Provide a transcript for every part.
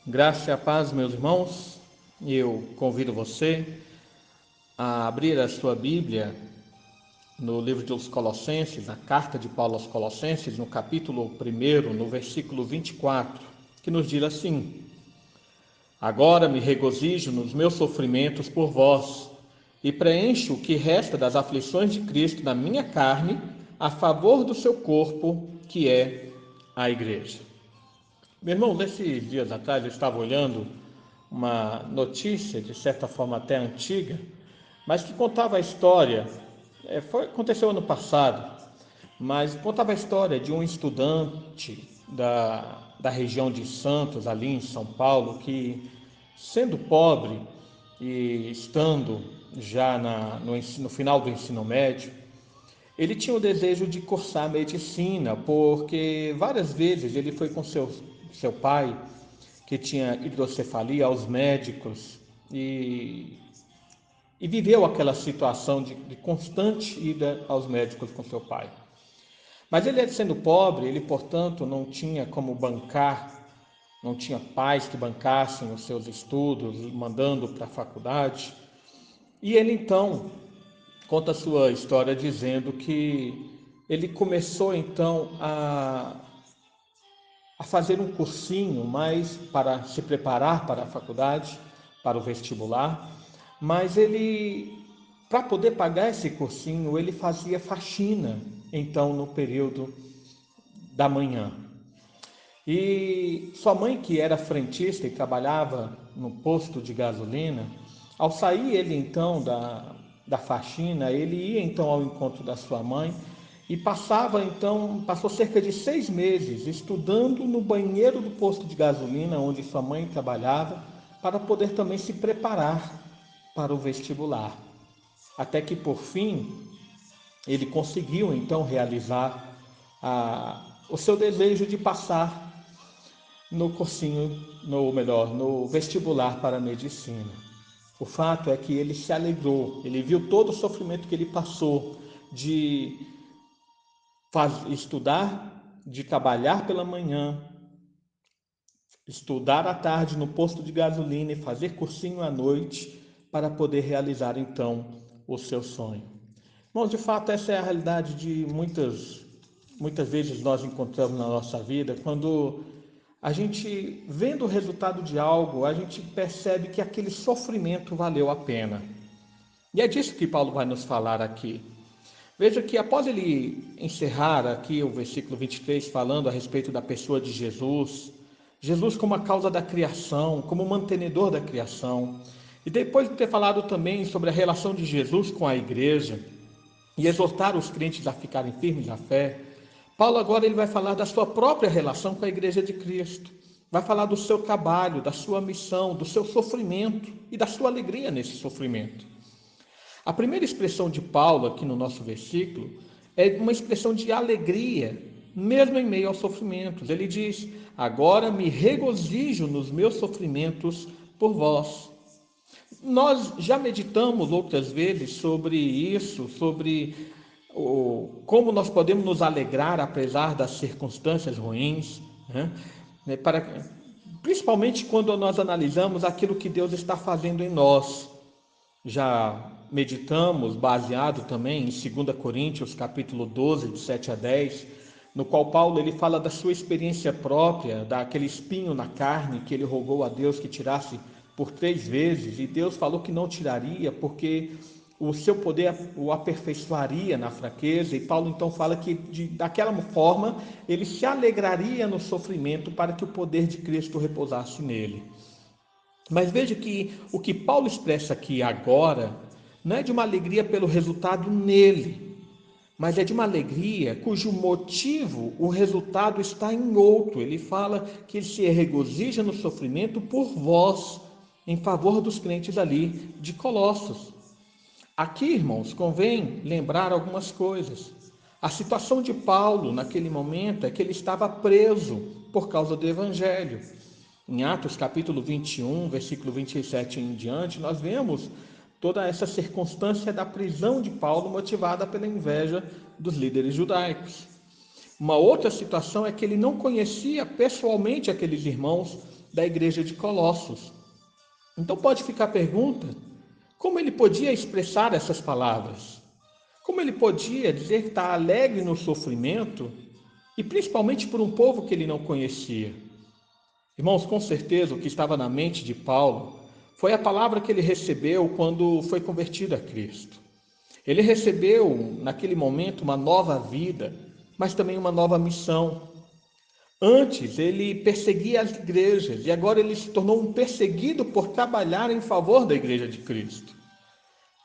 Graça e a paz, meus irmãos. Eu convido você a abrir a sua Bíblia no livro dos Colossenses, na carta de Paulo aos Colossenses, no capítulo 1, no versículo 24, que nos diz assim: Agora me regozijo nos meus sofrimentos por vós e preencho o que resta das aflições de Cristo na minha carne, a favor do seu corpo, que é a igreja. Meu irmão, nesses dias atrás eu estava olhando uma notícia, de certa forma até antiga, mas que contava a história, aconteceu ano passado, mas contava a história de um estudante da região de Santos, ali em São Paulo, que, sendo pobre e estando já no final do ensino médio, ele tinha o desejo de cursar medicina, porque várias vezes ele foi com seu pai, que tinha hidrocefalia, aos médicos e viveu aquela situação de constante ida aos médicos com seu pai. Mas ele, sendo pobre, ele, portanto, não tinha como bancar, não tinha pais que bancassem os seus estudos, mandando para a faculdade. E ele, então, conta a sua história dizendo que ele começou, então, a fazer um cursinho mais para se preparar para a faculdade, para o vestibular, mas ele, para poder pagar esse cursinho, ele fazia faxina, então, no período da manhã. E sua mãe, que era frentista e trabalhava no posto de gasolina, ao sair ele então da faxina, ele ia então ao encontro da sua mãe e passou cerca de 6 meses estudando no banheiro do posto de gasolina onde sua mãe trabalhava, para poder também se preparar para o vestibular. Até que por fim ele conseguiu então realizar o seu desejo de passar no cursinho, no vestibular para a medicina. O fato é que ele se alegrou, ele viu todo o sofrimento que ele passou de estudar, de trabalhar pela manhã, estudar à tarde no posto de gasolina e fazer cursinho à noite para poder realizar então o seu sonho. Bom, de fato, essa é a realidade de muitas vezes nós encontramos na nossa vida, quando a gente, vendo o resultado de algo, a gente percebe que aquele sofrimento valeu a pena. E é disso que Paulo vai nos falar aqui. Veja que após ele encerrar aqui o versículo 23, falando a respeito da pessoa de Jesus, Jesus como a causa da criação, como mantenedor da criação, e depois de ter falado também sobre a relação de Jesus com a igreja, e exortar os crentes a ficarem firmes na fé, Paulo agora ele vai falar da sua própria relação com a igreja de Cristo. Vai falar do seu trabalho, da sua missão, do seu sofrimento e da sua alegria nesse sofrimento. A primeira expressão de Paulo aqui no nosso versículo é uma expressão de alegria, mesmo em meio aos sofrimentos. Ele diz: Agora me regozijo nos meus sofrimentos por vós. Nós já meditamos outras vezes sobre isso, sobre como nós podemos nos alegrar apesar das circunstâncias ruins, né? Principalmente quando nós analisamos aquilo que Deus está fazendo em nós. Já meditamos, baseado também em 2 Coríntios, capítulo 12, de 7 a 10, no qual Paulo ele fala da sua experiência própria, daquele espinho na carne que ele rogou a Deus que tirasse por 3 vezes, e Deus falou que não tiraria, porque o seu poder o aperfeiçoaria na fraqueza, e Paulo então fala que daquela forma ele se alegraria no sofrimento para que o poder de Cristo repousasse nele. Mas veja que o que Paulo expressa aqui agora não é de uma alegria pelo resultado nele, mas é de uma alegria cujo motivo, o resultado está em outro. Ele fala que ele se regozija no sofrimento por vós, em favor dos crentes ali de Colossos. Aqui, irmãos, convém lembrar algumas coisas. A situação de Paulo naquele momento é que ele estava preso por causa do Evangelho. Em Atos capítulo 21, versículo 27 em diante, nós vemos toda essa circunstância da prisão de Paulo motivada pela inveja dos líderes judaicos. Uma outra situação é que ele não conhecia pessoalmente aqueles irmãos da igreja de Colossos. Então pode ficar a pergunta: como ele podia expressar essas palavras? Como ele podia dizer que está alegre no sofrimento, e principalmente por um povo que ele não conhecia? Irmãos, com certeza o que estava na mente de Paulo foi a palavra que ele recebeu quando foi convertido a Cristo. Ele recebeu, naquele momento, uma nova vida, mas também uma nova missão. Antes, ele perseguia as igrejas e agora ele se tornou um perseguido por trabalhar em favor da igreja de Cristo.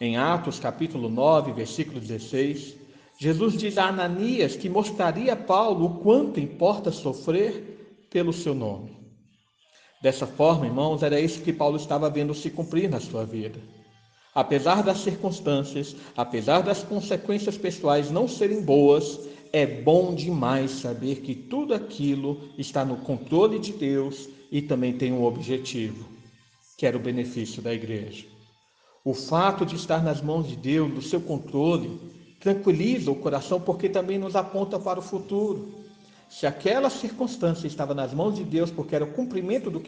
Em Atos, capítulo 9, versículo 16, Jesus diz a Ananias que mostraria a Paulo o quanto importa sofrer pelo seu nome. Dessa forma, irmãos, era isso que Paulo estava vendo se cumprir na sua vida. Apesar das circunstâncias, apesar das consequências pessoais não serem boas, é bom demais saber que tudo aquilo está no controle de Deus e também tem um objetivo, que era o benefício da igreja. O fato de estar nas mãos de Deus, do seu controle, tranquiliza o coração porque também nos aponta para o futuro. Se aquela circunstância estava nas mãos de Deus, porque era o cumprimento do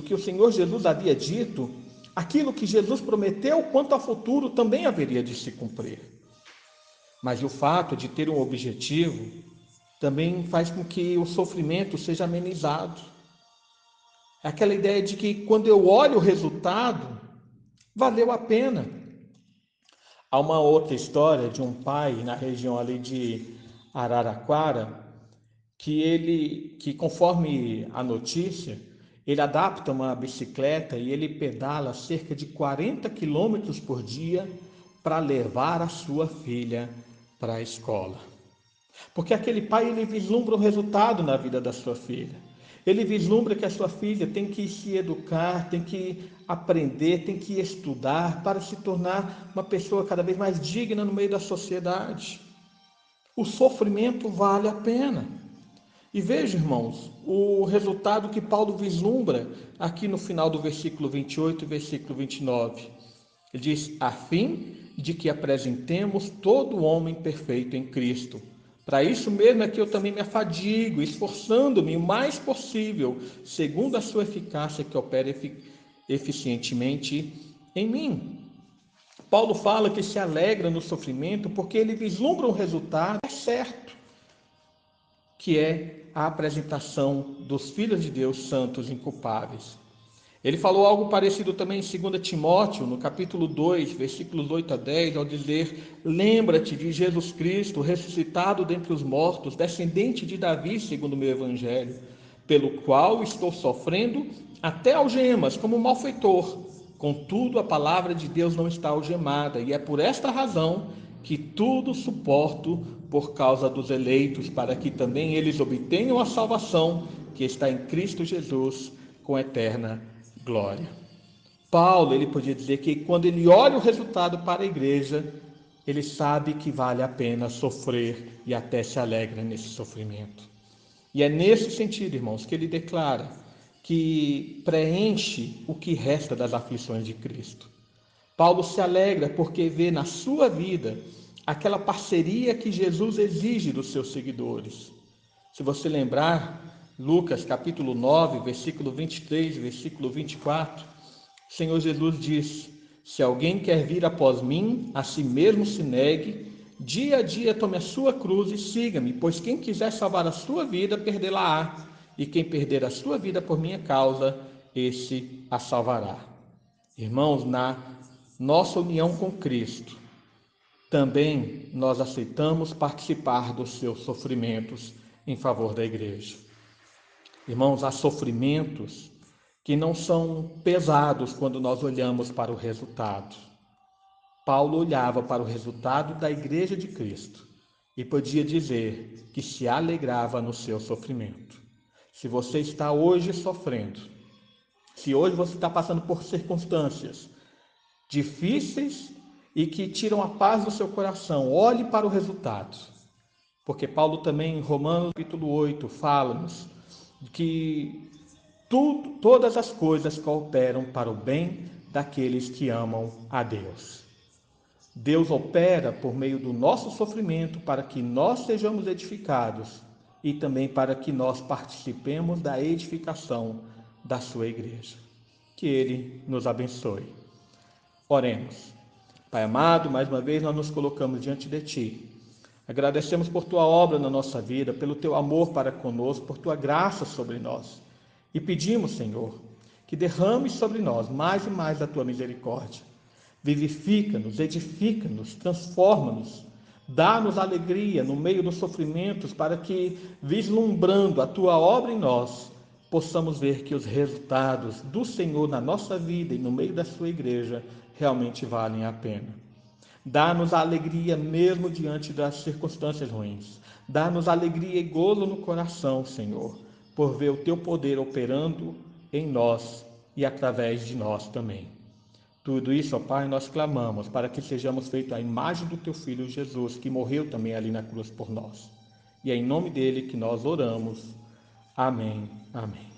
que o Senhor Jesus havia dito, aquilo que Jesus prometeu quanto ao futuro também haveria de se cumprir. Mas o fato de ter um objetivo também faz com que o sofrimento seja amenizado. É aquela ideia de que quando eu olho o resultado, valeu a pena. Há uma outra história de um pai na região ali de Araraquara, que conforme a notícia, ele adapta uma bicicleta e ele pedala cerca de 40 quilômetros por dia para levar a sua filha para a escola. Porque aquele pai, ele vislumbra o resultado na vida da sua filha. Ele vislumbra que a sua filha tem que se educar, tem que aprender, tem que estudar para se tornar uma pessoa cada vez mais digna no meio da sociedade. O sofrimento vale a pena. E veja, irmãos, o resultado que Paulo vislumbra aqui no final do versículo 28 e versículo 29. Ele diz: a fim de que apresentemos todo homem perfeito em Cristo. Para isso mesmo é que eu também me afadigo, esforçando-me o mais possível, segundo a sua eficácia que opera eficientemente em mim. Paulo fala que se alegra no sofrimento porque ele vislumbra um resultado certo, que é a apresentação dos filhos de Deus santos inculpáveis. Ele falou algo parecido também em 2 Timóteo, no capítulo 2, versículos 8 a 10, ao dizer: lembra-te de Jesus Cristo, ressuscitado dentre os mortos, descendente de Davi, segundo o meu evangelho, pelo qual estou sofrendo até algemas, como malfeitor. Contudo, a palavra de Deus não está algemada, e é por esta razão que tudo suporto por causa dos eleitos, para que também eles obtenham a salvação que está em Cristo Jesus, com eterna glória. Paulo, ele podia dizer que quando ele olha o resultado para a igreja, ele sabe que vale a pena sofrer e até se alegra nesse sofrimento. E é nesse sentido, irmãos, que ele declara que preenche o que resta das aflições de Cristo. Paulo se alegra porque vê na sua vida aquela parceria que Jesus exige dos seus seguidores. Se você lembrar, Lucas capítulo 9, versículo 23, versículo 24, o Senhor Jesus diz: se alguém quer vir após mim, a si mesmo se negue, dia a dia tome a sua cruz e siga-me, pois quem quiser salvar a sua vida, perdê-la-á, e quem perder a sua vida por minha causa, esse a salvará. Irmãos, na nossa união com Cristo, também nós aceitamos participar dos seus sofrimentos em favor da igreja. Irmãos, há sofrimentos que não são pesados quando nós olhamos para o resultado. Paulo olhava para o resultado da igreja de Cristo e podia dizer que se alegrava no seu sofrimento. Se você está hoje sofrendo, se hoje você está passando por circunstâncias difíceis e que tiram a paz do seu coração, olhe para o resultado. Porque Paulo também, em Romanos capítulo 8, fala-nos que todas as coisas cooperam para o bem daqueles que amam a Deus. Deus opera por meio do nosso sofrimento para que nós sejamos edificados e também para que nós participemos da edificação da sua igreja. Que Ele nos abençoe. Oremos. Pai amado, mais uma vez nós nos colocamos diante de Ti. Agradecemos por Tua obra na nossa vida, pelo Teu amor para conosco, por Tua graça sobre nós. E pedimos, Senhor, que derrames sobre nós mais e mais da Tua misericórdia. Vivifica-nos, edifica-nos, transforma-nos, dá-nos alegria no meio dos sofrimentos, para que, vislumbrando a Tua obra em nós, possamos ver que os resultados do Senhor na nossa vida e no meio da sua igreja realmente valem a pena. Dá-nos a alegria mesmo diante das circunstâncias ruins. Dá-nos alegria e gozo no coração, Senhor, por ver o Teu poder operando em nós e através de nós também. Tudo isso, ó Pai, nós clamamos para que sejamos feitos à imagem do Teu Filho Jesus, que morreu também ali na cruz por nós. E é em nome dele que nós oramos. Amém. Amém.